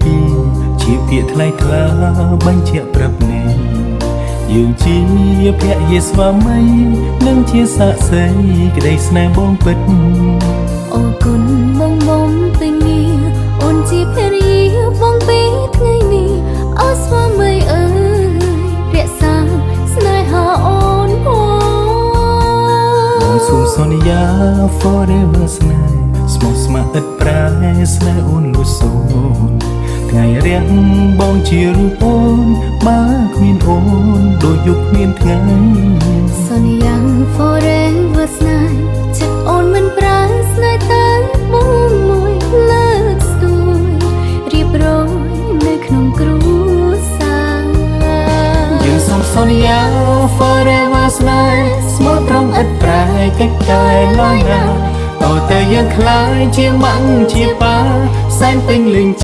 ពីជាពាក្យថ្លៃថ្លាបញ្ជាក់ប្រាប់អ្នកយើងជាភរិយាស្វាមីនិងជាសាក្សីក្តីស្នេហ៍បងពិតអរគុណបងពេញងារអូនជាភរិយាបងពីថ្ងៃនេះអូស្វាមីអើយរក្សាស្នេហាអូនបងសូមសន្យា forever ស្នេហ៍ស្មោះស្ម័គ្រឥតប្រែស្នេហ៍អូនលួចសូនថ្ងៃរាំងបងជារូបអូនបើគ្មានអូនដូចយប់គ្មានថ្ងៃសន្យា forever ស្នេហ៍ចិត្តអូនមិនប្រែស្នេហ៍តែបងមួយលើកស្ទួយរៀបរយនៅក្នុងគ្រួសារយើងសូមសន្យា forever ស្នេហ៍ស្មោះត្រង់ឥតប្រែកិច្ចតែឡើយណាតើយើងខ្លាយជាម៉ាំងជាប៉ាសែនពេញលេង